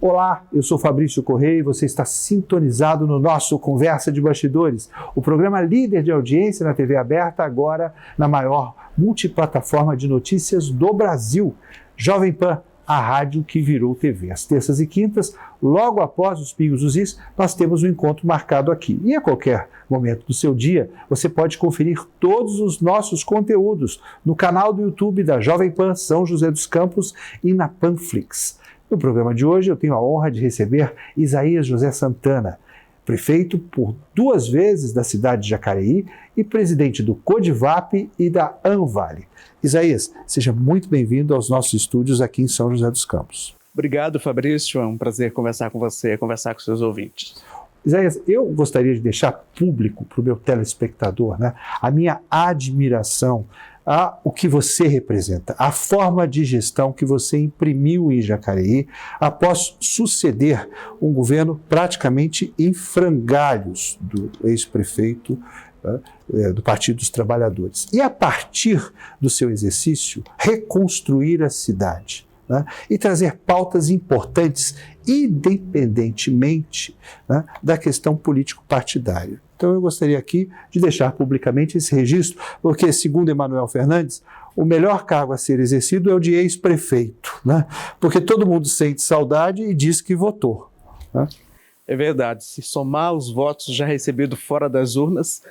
Olá, eu sou Fabrício Correia e você está sintonizado no nosso Conversa de Bastidores, o programa líder de audiência na TV aberta, agora na maior multiplataforma de notícias do Brasil, Jovem Pan, a rádio que virou TV. Às terças e quintas, logo após os Pingos dos Is, nós temos um encontro marcado aqui. E a qualquer momento do seu dia, você pode conferir todos os nossos conteúdos no canal do YouTube da Jovem Pan São José dos Campos e na Panflix. No programa de hoje, eu tenho a honra de receber Isaías José Santana, prefeito por 2 vezes da cidade de Jacareí e presidente do Codivap e da Anvale. Isaías, seja muito bem-vindo aos nossos estúdios aqui em São José dos Campos. Obrigado, Fabrício. É um prazer conversar com você, conversar com seus ouvintes. Isaías, eu gostaria de deixar público para o meu telespectador, a minha admiração o que você representa, a forma de gestão que você imprimiu em Jacareí após suceder um governo praticamente em frangalhos do ex-prefeito do Partido dos Trabalhadores. E a partir do seu exercício, reconstruir a cidade e trazer pautas importantes independentemente da questão político-partidária. Então eu gostaria aqui de deixar publicamente esse registro, porque, segundo Emanuel Fernandes, o melhor cargo a ser exercido é o de ex-prefeito, porque todo mundo sente saudade e diz que votou. É verdade, se somar os votos já recebidos fora das urnas,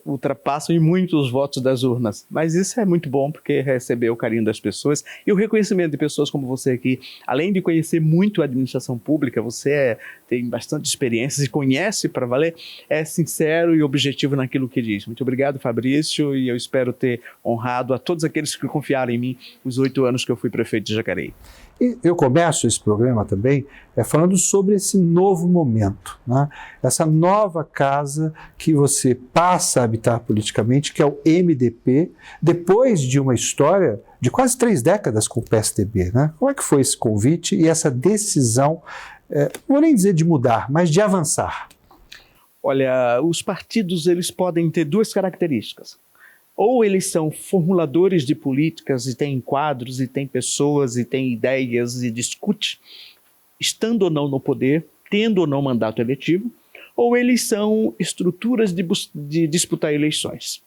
ultrapassam em muito os votos das urnas. Mas isso é muito bom, porque receber o carinho das pessoas e o reconhecimento de pessoas como você aqui, além de conhecer muito a administração pública, você tem bastante experiência e conhece para valer, é sincero e objetivo naquilo que diz. Muito obrigado, Fabrício, e eu espero ter honrado a todos aqueles que confiaram em mim os 8 anos que eu fui prefeito de Jacareí. E eu começo esse programa também falando sobre esse novo momento, essa nova casa que você passa a habitar politicamente, que é o MDP, depois de uma história de quase 3 décadas com o PSDB. Como é que foi esse convite e essa decisão, não vou nem dizer de mudar, mas de avançar? Olha, os partidos eles podem ter 2 características. Ou eles são formuladores de políticas e têm quadros, e têm pessoas, e têm ideias, e discute, estando ou não no poder, tendo ou não mandato eletivo, ou eles são estruturas de disputar eleições.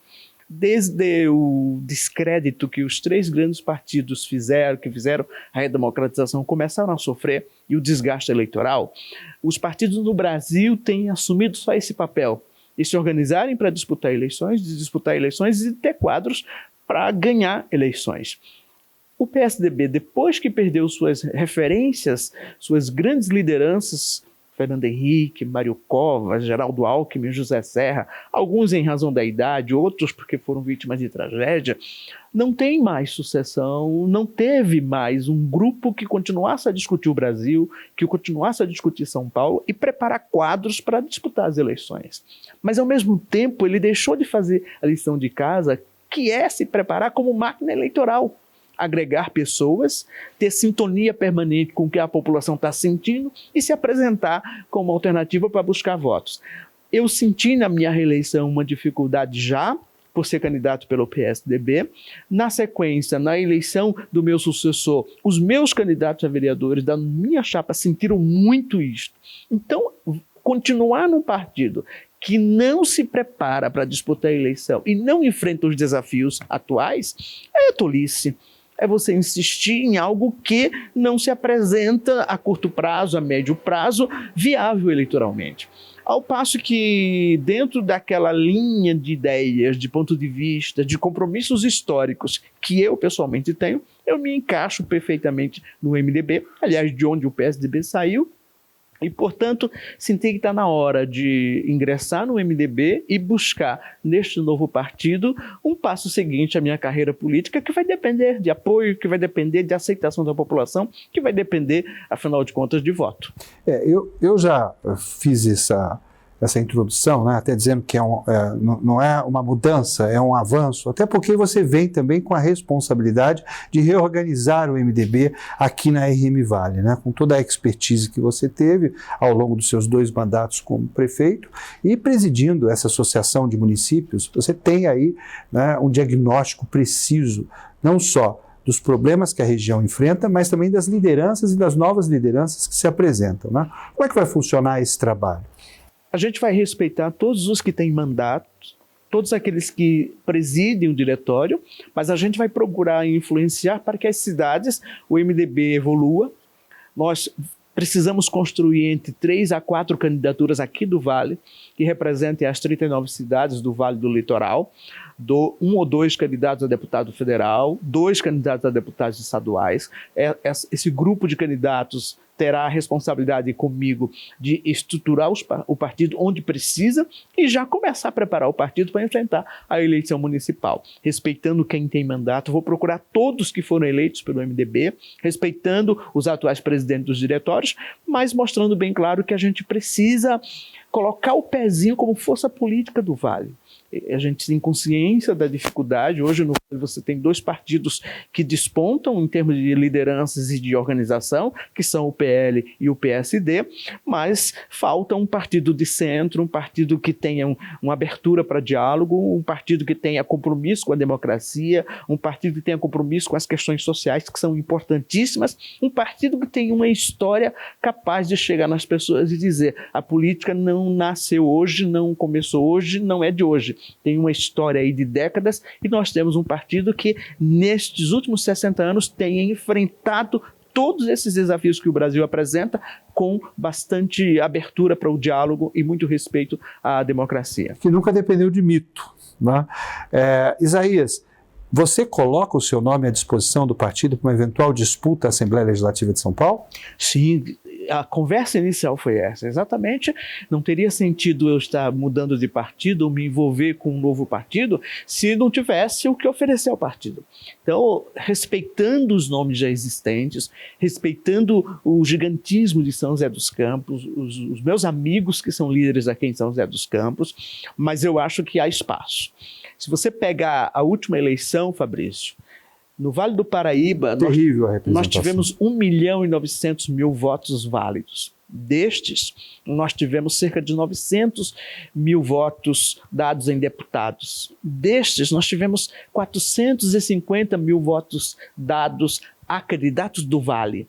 Desde o descrédito que os 3 grandes partidos que fizeram a redemocratização, começaram a sofrer, e o desgaste eleitoral, os partidos no Brasil têm assumido só esse papel, e se organizarem para disputar eleições e ter quadros para ganhar eleições. O PSDB, depois que perdeu suas referências, suas grandes lideranças, Fernando Henrique, Mário Covas, Geraldo Alckmin, José Serra, alguns em razão da idade, outros porque foram vítimas de tragédia, não tem mais sucessão, não teve mais um grupo que continuasse a discutir o Brasil, que continuasse a discutir São Paulo e preparar quadros para disputar as eleições. Mas, ao mesmo tempo, ele deixou de fazer a lição de casa, que é se preparar como máquina eleitoral. Agregar pessoas, ter sintonia permanente com o que a população está sentindo e se apresentar como alternativa para buscar votos. Eu senti na minha reeleição uma dificuldade já, por ser candidato pelo PSDB. Na sequência, na eleição do meu sucessor, os meus candidatos a vereadores da minha chapa sentiram muito isto. Então, continuar num partido que não se prepara para disputar a eleição e não enfrenta os desafios atuais, é tolice. É você insistir em algo que não se apresenta a curto prazo, a médio prazo, viável eleitoralmente. Ao passo que, dentro daquela linha de ideias, de ponto de vista, de compromissos históricos que eu pessoalmente tenho, eu me encaixo perfeitamente no MDB, aliás, de onde o PSDB saiu, e, portanto, senti que está na hora de ingressar no MDB e buscar, neste novo partido, um passo seguinte à minha carreira política, que vai depender de apoio, que vai depender de aceitação da população, que vai depender, afinal de contas, de voto. Eu já fiz essa introdução, até dizendo que não é uma mudança, é um avanço, até porque você vem também com a responsabilidade de reorganizar o MDB aqui na RM Vale, com toda a expertise que você teve ao longo dos seus 2 mandatos como prefeito e presidindo essa associação de municípios. Você tem aí um diagnóstico preciso, não só dos problemas que a região enfrenta, mas também das lideranças e das novas lideranças que se apresentam, né? Como é que vai funcionar esse trabalho? A gente vai respeitar todos os que têm mandato, todos aqueles que presidem o diretório, mas a gente vai procurar influenciar para que as cidades, o MDB evolua. Nós precisamos construir entre 3 a 4 candidaturas aqui do Vale, que representem as 39 cidades do Vale do Litoral, 1 ou 2 candidatos a deputado federal, 2 candidatos a deputados estaduais. Esse grupo de candidatos terá a responsabilidade comigo de estruturar o partido onde precisa e já começar a preparar o partido para enfrentar a eleição municipal. Respeitando quem tem mandato, vou procurar todos que foram eleitos pelo MDB, respeitando os atuais presidentes dos diretórios, mas mostrando bem claro que a gente precisa colocar o pezinho como força política do Vale. A gente tem consciência da dificuldade. Hoje no Vale você tem 2 partidos que despontam em termos de lideranças e de organização, que são o PL e o PSD, mas falta um partido de centro, um partido que tenha uma abertura para diálogo, um partido que tenha compromisso com a democracia, um partido que tenha compromisso com as questões sociais que são importantíssimas, um partido que tenha uma história capaz de chegar nas pessoas e dizer: a política não nasceu hoje, não começou hoje, não é de hoje. Tem uma história aí de décadas e nós temos um partido que, nestes últimos 60 anos, tem enfrentado todos esses desafios que o Brasil apresenta com bastante abertura para o diálogo e muito respeito à democracia. Que nunca dependeu de mito, né? Isaías, você coloca o seu nome à disposição do partido para uma eventual disputa à Assembleia Legislativa de São Paulo? Sim, a conversa inicial foi essa, exatamente. Não teria sentido eu estar mudando de partido ou me envolver com um novo partido se não tivesse o que oferecer ao partido. Então, respeitando os nomes já existentes, respeitando o gigantismo de São José dos Campos, os meus amigos que são líderes aqui em São José dos Campos, mas eu acho que há espaço. Se você pegar a última eleição, Fabrício, no Vale do Paraíba, nós tivemos 1.900.000 votos válidos. Destes, nós tivemos cerca de 900.000 votos dados em deputados. Destes, nós tivemos 450.000 votos dados a candidatos do Vale.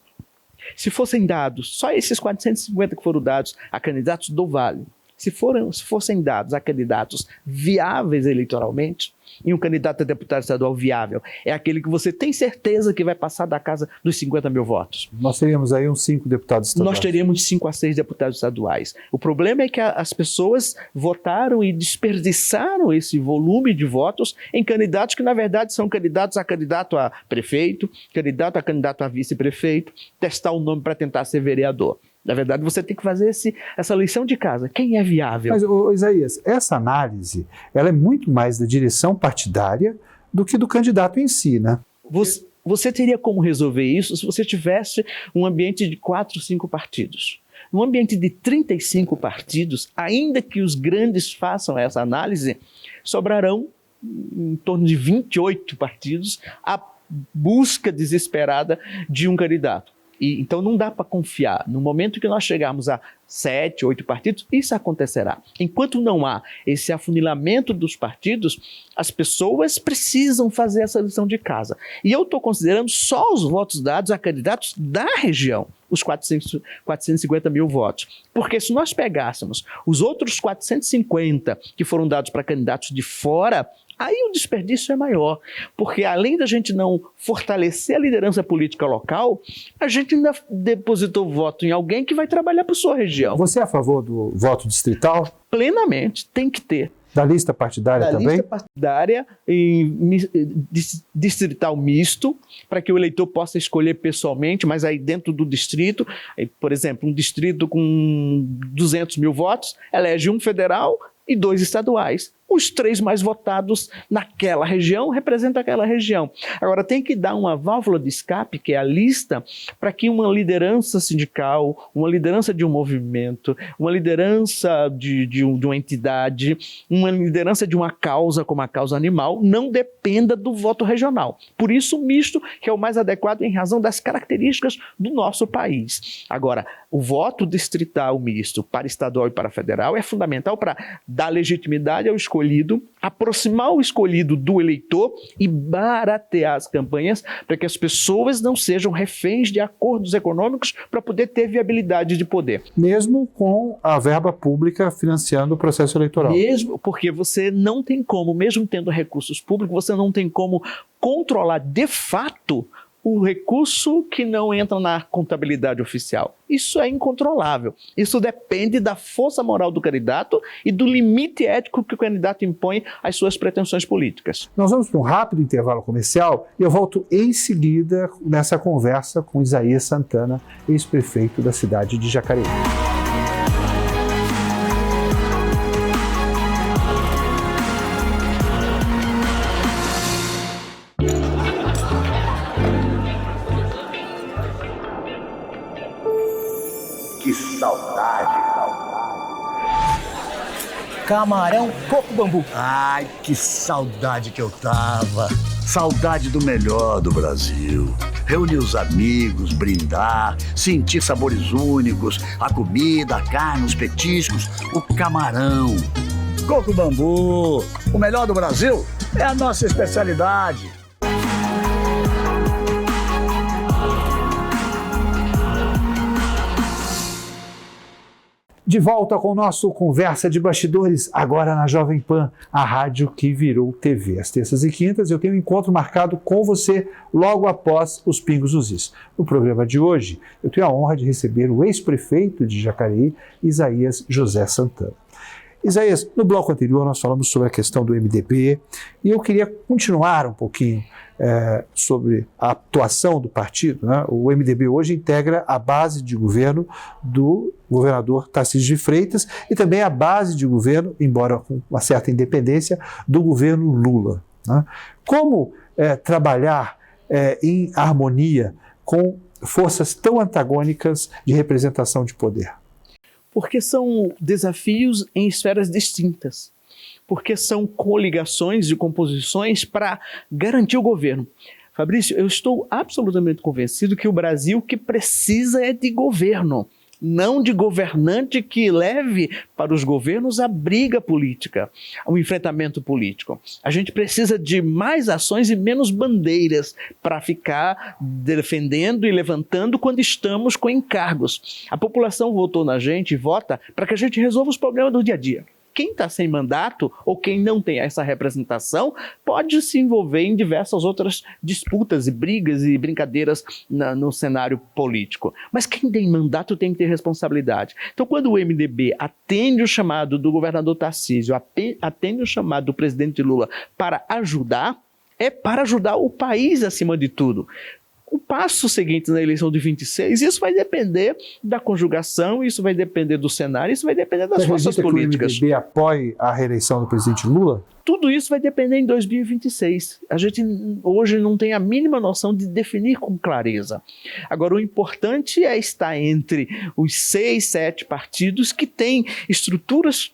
Se fossem dados, só esses 450 que foram dados a candidatos do Vale, se fossem dados a candidatos viáveis eleitoralmente, e um candidato a deputado estadual viável é aquele que você tem certeza que vai passar da casa dos 50.000 votos. Nós teríamos aí uns 5 deputados estaduais. Nós teríamos 5 a 6 deputados estaduais. O problema é que as pessoas votaram e desperdiçaram esse volume de votos em candidatos que, na verdade, são candidatos a candidato a prefeito, candidato a vice-prefeito, testar o nome para tentar ser vereador. Na verdade, você tem que fazer essa lição de casa. Quem é viável? Mas, Isaías, essa análise ela é muito mais da direção partidária do que do candidato em si, né? Você teria como resolver isso se você tivesse um ambiente de 4, 5 partidos. Num ambiente de 35 partidos, ainda que os grandes façam essa análise, sobrarão em torno de 28 partidos à busca desesperada de um candidato. Então não dá para confiar. No momento que nós chegarmos a 7, 8 partidos, isso acontecerá. Enquanto não há esse afunilamento dos partidos, as pessoas precisam fazer essa lição de casa. E eu estou considerando só os votos dados a candidatos da região, os 450.000 votos. Porque se nós pegássemos os outros 450 que foram dados para candidatos de fora, aí o desperdício é maior, porque além da gente não fortalecer a liderança política local, a gente ainda depositou voto em alguém que vai trabalhar para a sua região. Você é a favor do voto distrital? Plenamente, tem que ter. Da lista partidária também? Da lista partidária e distrital misto, para que o eleitor possa escolher pessoalmente, mas aí dentro do distrito, por exemplo, um distrito com 200.000 votos, elege um federal e 2 estaduais. Os 3 mais votados naquela região representam aquela região. Agora, tem que dar uma válvula de escape, que é a lista, para que uma liderança sindical, uma liderança de um movimento, uma liderança de uma entidade, uma liderança de uma causa, como a causa animal, não dependa do voto regional. Por isso, o misto, que é o mais adequado em razão das características do nosso país. Agora, o voto distrital misto para estadual e para federal é fundamental para dar legitimidade ao escolhido, aproximar o escolhido do eleitor e baratear as campanhas para que as pessoas não sejam reféns de acordos econômicos para poder ter viabilidade de poder. Mesmo com a verba pública financiando o processo eleitoral. Mesmo porque você não tem como, mesmo tendo recursos públicos, você não tem como controlar de fato o recurso que não entra na contabilidade oficial. Isso é incontrolável. Isso depende da força moral do candidato e do limite ético que o candidato impõe às suas pretensões políticas. Nós vamos para um rápido intervalo comercial e eu volto em seguida nessa conversa com Isaías Santana, ex-prefeito da cidade de Jacareí. Que saudade! Camarão, coco bambu. Ai, que saudade que eu tava! Saudade do melhor do Brasil. Reunir os amigos, brindar, sentir sabores únicos, a comida, a carne, os petiscos, o camarão. Coco bambu, o melhor do Brasil é a nossa especialidade. De volta com o nosso Conversa de Bastidores, agora na Jovem Pan, a rádio que virou TV. Às terças e quintas eu tenho um encontro marcado com você logo após os Pingos nos Is. No programa de hoje, eu tenho a honra de receber o ex-prefeito de Jacareí, Isaías José Santana. Isaías, no bloco anterior nós falamos sobre a questão do MDB e eu queria continuar um pouquinho sobre a atuação do partido, né? O MDB hoje integra a base de governo do governador Tarcísio de Freitas e também a base de governo, embora com uma certa independência, do governo Lula, né? Como trabalhar em harmonia com forças tão antagônicas de representação de poder? Porque são desafios em esferas distintas. Porque são coligações e composições para garantir o governo. Fabrício, eu estou absolutamente convencido que o Brasil que precisa é de governo, não de governante que leve para os governos a briga política, o enfrentamento político. A gente precisa de mais ações e menos bandeiras para ficar defendendo e levantando quando estamos com encargos. A população votou na gente e vota para que a gente resolva os problemas do dia a dia. Quem está sem mandato ou quem não tem essa representação pode se envolver em diversas outras disputas e brigas e brincadeiras no cenário político. Mas quem tem mandato tem que ter responsabilidade. Então, quando o MDB atende o chamado do governador Tarcísio, atende o chamado do presidente Lula para ajudar, é para ajudar o país acima de tudo. O passo seguinte na eleição de 26, isso vai depender da conjugação, isso vai depender do cenário, isso vai depender das forças políticas. Você acredita que o MDB apoie a reeleição do presidente Lula? Tudo isso vai depender em 2026. A gente hoje não tem a mínima noção de definir com clareza. Agora, o importante é estar entre os 6, 7 partidos que têm estruturas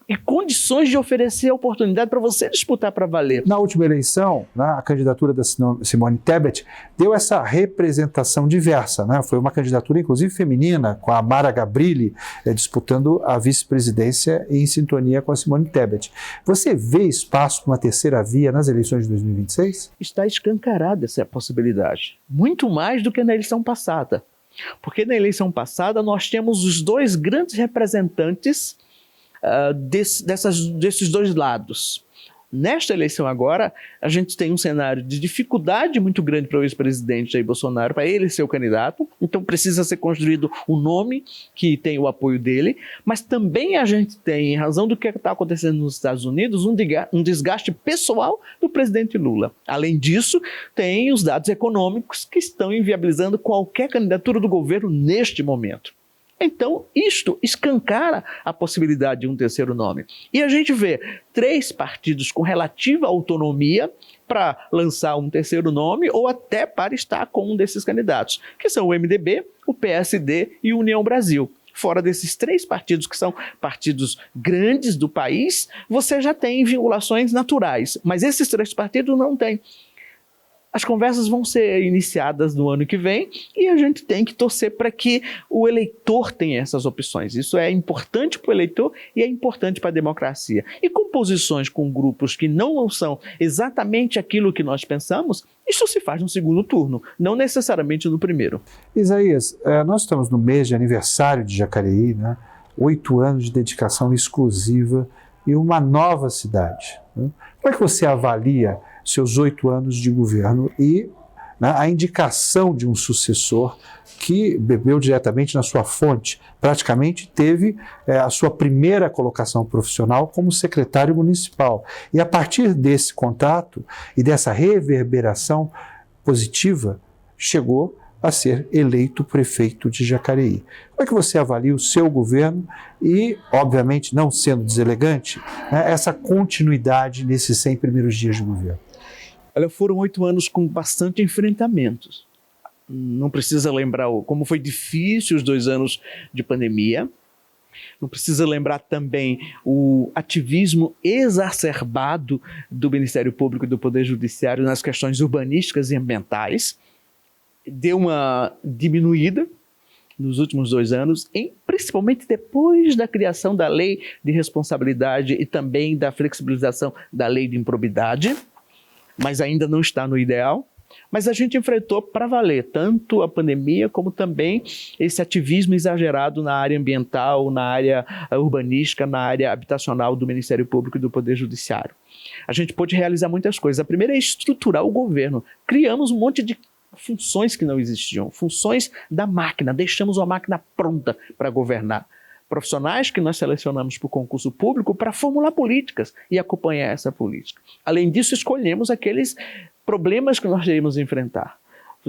e condições de oferecer a oportunidade para você disputar para valer. Na última eleição, né, a candidatura da Simone Tebet deu essa representação diversa, né? Foi uma candidatura, inclusive, feminina, com a Mara Gabrilli disputando a vice-presidência em sintonia com a Simone Tebet. Você vê espaço para uma terceira via nas eleições de 2026? Está escancarada essa possibilidade. Muito mais do que na eleição passada. Porque na eleição passada nós temos os dois grandes representantes desses dois lados. Nesta eleição agora, a gente tem um cenário de dificuldade muito grande para o ex-presidente Jair Bolsonaro, para ele ser o candidato, então precisa ser construído um nome que tem o apoio dele, mas também a gente tem, em razão do que está acontecendo nos Estados Unidos, um desgaste pessoal do presidente Lula. Além disso, tem os dados econômicos que estão inviabilizando qualquer candidatura do governo neste momento. Então, isto escancara a possibilidade de um terceiro nome. E a gente vê 3 partidos com relativa autonomia para lançar um terceiro nome ou até para estar com um desses candidatos, que são o MDB, o PSD e o União Brasil. Fora desses 3 partidos, que são partidos grandes do país, você já tem vinculações naturais, mas esses 3 partidos não têm. As conversas vão ser iniciadas no ano que vem e a gente tem que torcer para que o eleitor tenha essas opções. Isso é importante para o eleitor e é importante para a democracia. E com posições com grupos que não são exatamente aquilo que nós pensamos, isso se faz no segundo turno, não necessariamente no primeiro. Isaías, nós estamos no mês de aniversário de Jacareí, né? 8 anos de dedicação exclusiva e uma nova cidade, né? Como é que você avalia seus 8 anos de governo e, né, a indicação de um sucessor que bebeu diretamente na sua fonte, praticamente teve a sua primeira colocação profissional como secretário municipal. E a partir desse contato e dessa reverberação positiva, chegou a ser eleito prefeito de Jacareí. Como é que você avalia o seu governo e, obviamente, não sendo deselegante, né, essa continuidade nesses 100 primeiros dias de governo? Olha, foram 8 anos com bastante enfrentamentos. Não precisa lembrar como foi difícil os 2 anos de pandemia. Não precisa lembrar também o ativismo exacerbado do Ministério Público e do Poder Judiciário nas questões urbanísticas e ambientais. Deu uma diminuída nos últimos 2 anos, principalmente depois da criação da lei de responsabilidade e também da flexibilização da lei de improbidade, mas ainda não está no ideal. Mas a gente enfrentou para valer tanto a pandemia como também esse ativismo exagerado na área ambiental, na área urbanística, na área habitacional do Ministério Público e do Poder Judiciário. A gente pôde realizar muitas coisas. A primeira é estruturar o governo. Criamos um monte de funções que não existiam, funções da máquina, deixamos uma máquina pronta para governar. Profissionais que nós selecionamos para o concurso público para formular políticas e acompanhar essa política. Além disso, escolhemos aqueles problemas que nós iremos enfrentar.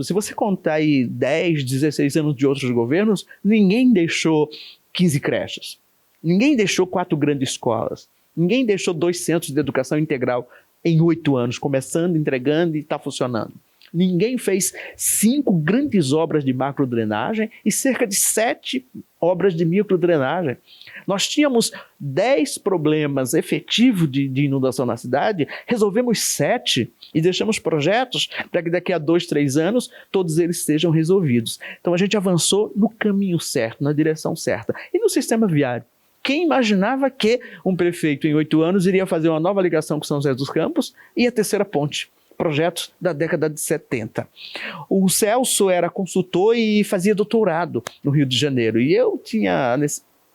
Se você contar aí 10, 16 anos de outros governos, ninguém deixou 15 creches, ninguém deixou 4 grandes escolas, ninguém deixou 2 centros de educação integral em 8 anos, começando, entregando e está funcionando. Ninguém fez 5 grandes obras de macrodrenagem e cerca de 7 obras de microdrenagem. Nós tínhamos 10 problemas efetivos de inundação na cidade, resolvemos 7 e deixamos projetos para que daqui a 2, 3 anos todos eles sejam resolvidos. Então a gente avançou no caminho certo, na direção certa. E no sistema viário? Quem imaginava que um prefeito em 8 anos iria fazer uma nova ligação com São José dos Campos e a terceira ponte? Projetos da década de 70. O Celso era consultor e fazia doutorado no Rio de Janeiro. E eu tinha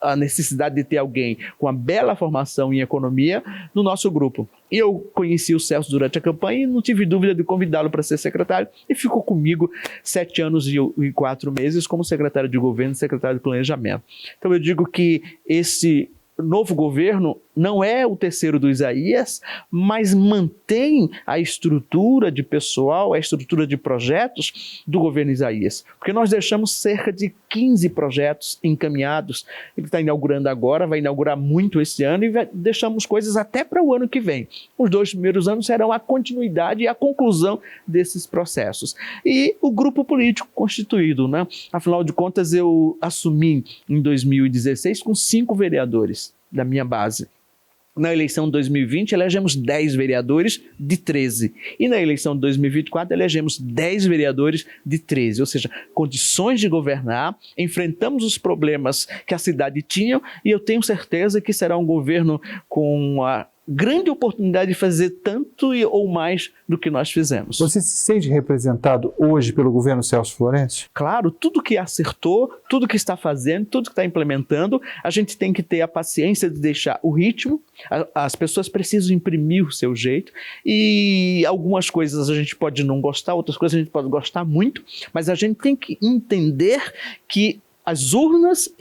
a necessidade de ter alguém com uma bela formação em economia no nosso grupo. E eu conheci o Celso durante a campanha e não tive dúvida de convidá-lo para ser secretário. E ficou comigo 7 anos e 4 meses como secretário de governo e secretário de planejamento. Então eu digo que esse novo governo não é o terceiro do Isaías, mas mantém a estrutura de pessoal, a estrutura de projetos do governo Isaías. Porque nós deixamos cerca de 15 projetos encaminhados. Ele está inaugurando agora, vai inaugurar muito esse ano e deixamos coisas até para o ano que vem. Os 2 primeiros anos serão a continuidade e a conclusão desses processos. E o grupo político constituído, né? Afinal de contas, eu assumi em 2016 com 5 vereadores da minha base. Na eleição de 2020, elegemos 10 vereadores de 13. E na eleição de 2024, elegemos 10 vereadores de 13. Ou seja, condições de governar, enfrentamos os problemas que a cidade tinha e eu tenho certeza que será um governo com a grande oportunidade de fazer tanto ou mais do que nós fizemos. Você se sente representado hoje pelo governo Celso Florencio? Claro, tudo que acertou, tudo que está fazendo, tudo que está implementando, a gente tem que ter a paciência de deixar o ritmo, as pessoas precisam imprimir o seu jeito e algumas coisas a gente pode não gostar, outras coisas a gente pode gostar muito, mas a gente tem que entender que as urnas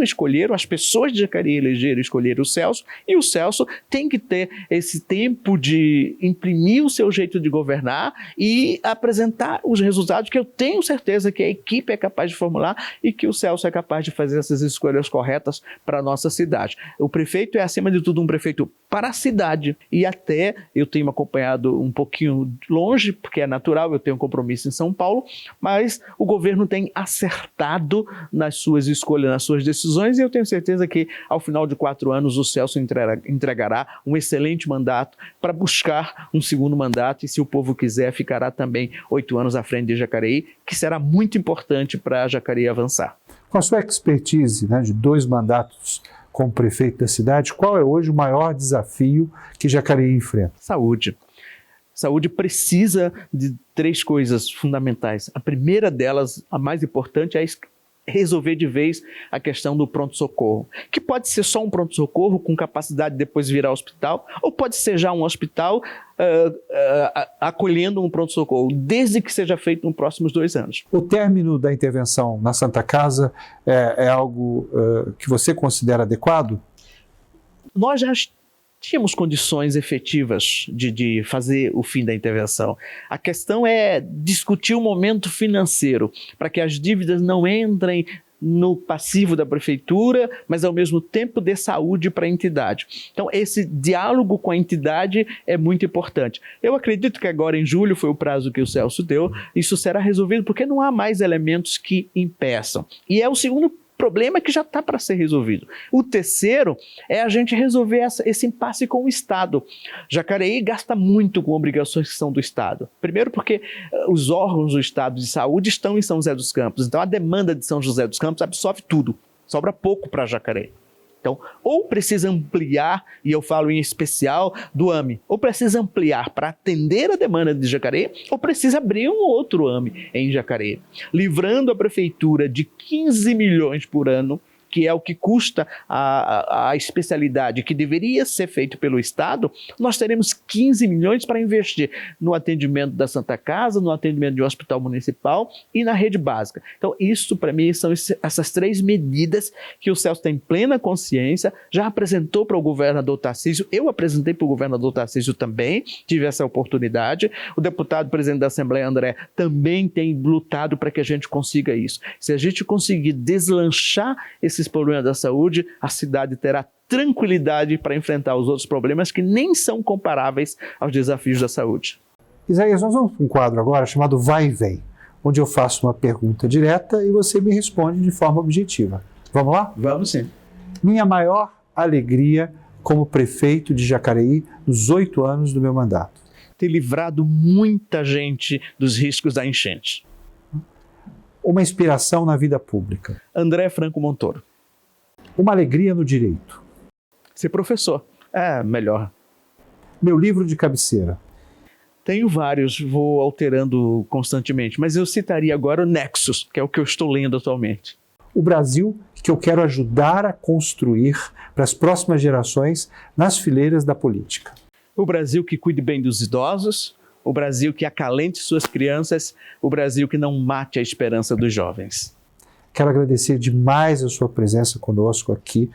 escolheram, as pessoas de Jacareí elegeram e escolheram o Celso, e o Celso tem que ter esse tempo de imprimir o seu jeito de governar e apresentar os resultados que eu tenho certeza que a equipe é capaz de formular e que o Celso é capaz de fazer essas escolhas corretas para a nossa cidade. O prefeito é, acima de tudo, um prefeito para a cidade, e até eu tenho acompanhado um pouquinho longe, porque é natural, eu tenho um compromisso em São Paulo, mas o governo tem acertado nas suas escolhas, nas suas decisões, e eu tenho certeza que ao final de 4 anos o Celso entregará um excelente mandato para buscar um segundo mandato, e se o povo quiser, ficará também 8 anos à frente de Jacareí, que será muito importante para Jacareí avançar. Com a sua expertise, né, de 2 mandatos como prefeito da cidade, qual é hoje o maior desafio que Jacareí enfrenta? Saúde. Saúde precisa de 3 coisas fundamentais. A primeira delas, a mais importante, é resolver de vez a questão do pronto-socorro, que pode ser só um pronto-socorro com capacidade de depois virar hospital, ou pode ser já um hospital acolhendo um pronto-socorro, desde que seja feito nos próximos 2 anos. O término da intervenção na Santa Casa é algo que você considera adequado? Nós já tínhamos condições efetivas de fazer o fim da intervenção. A questão é discutir o momento financeiro, para que as dívidas não entrem no passivo da prefeitura, mas ao mesmo tempo dê saúde para a entidade. Então esse diálogo com a entidade é muito importante. Eu acredito que agora em julho, foi o prazo que o Celso deu, isso será resolvido porque não há mais elementos que impeçam. E é o segundo problema que já está para ser resolvido. O terceiro é a gente resolver esse impasse com o Estado. Jacareí gasta muito com obrigações que são do Estado. Primeiro porque os órgãos do Estado de saúde estão em São José dos Campos, então a demanda de São José dos Campos absorve tudo, sobra pouco para Jacareí. Então, ou precisa ampliar, e eu falo em especial do AME, ou precisa ampliar para atender a demanda de Jacareí, ou precisa abrir um outro AME em Jacareí, livrando a prefeitura de 15 milhões por ano, que é o que custa a especialidade que deveria ser feito pelo Estado. Nós teremos 15 milhões para investir no atendimento da Santa Casa, no atendimento de um hospital municipal e na rede básica. Então, isso para mim são essas 3 medidas que o Celso tem plena consciência, já apresentou para o governador Tarcísio, eu apresentei para o governador Tarcísio também, tive essa oportunidade, o deputado presidente da Assembleia, André, também tem lutado para que a gente consiga isso. Se a gente conseguir deslanchar esses problemas da saúde, a cidade terá tranquilidade para enfrentar os outros problemas que nem são comparáveis aos desafios da saúde. Isaías, nós vamos para um quadro agora chamado Vai e Vem, onde eu faço uma pergunta direta e você me responde de forma objetiva. Vamos lá? Vamos sim. Minha maior alegria como prefeito de Jacareí nos 8 anos do meu mandato. Ter livrado muita gente dos riscos da enchente. Uma inspiração na vida pública. André Franco Montoro. Uma alegria no direito. Ser professor. É melhor. Meu livro de cabeceira. Tenho vários, vou alterando constantemente, mas eu citaria agora o Nexus, que é o que eu estou lendo atualmente. O Brasil que eu quero ajudar a construir para as próximas gerações nas fileiras da política. O Brasil que cuide bem dos idosos, o Brasil que acalente suas crianças, o Brasil que não mate a esperança dos jovens. Quero agradecer demais a sua presença conosco aqui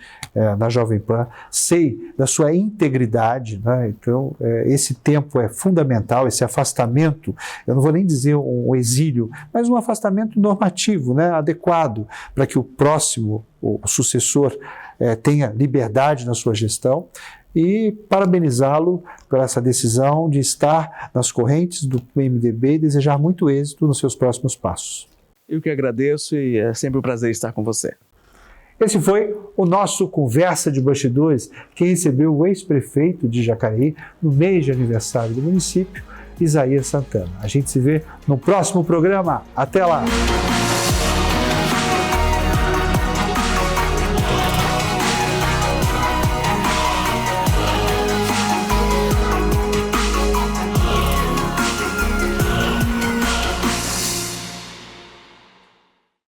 na Jovem Pan. Sei da sua integridade, né? Então esse tempo é fundamental, esse afastamento, eu não vou nem dizer um exílio, mas um afastamento normativo, né? Adequado para que o próximo, o sucessor, tenha liberdade na sua gestão. E parabenizá-lo por essa decisão de estar nas correntes do PMDB e desejar muito êxito nos seus próximos passos. Eu que agradeço e é sempre um prazer estar com você. Esse foi o nosso Conversa de Bastidores, que recebeu o ex-prefeito de Jacareí no mês de aniversário do município, Isaías Santana. A gente se vê no próximo programa. Até lá!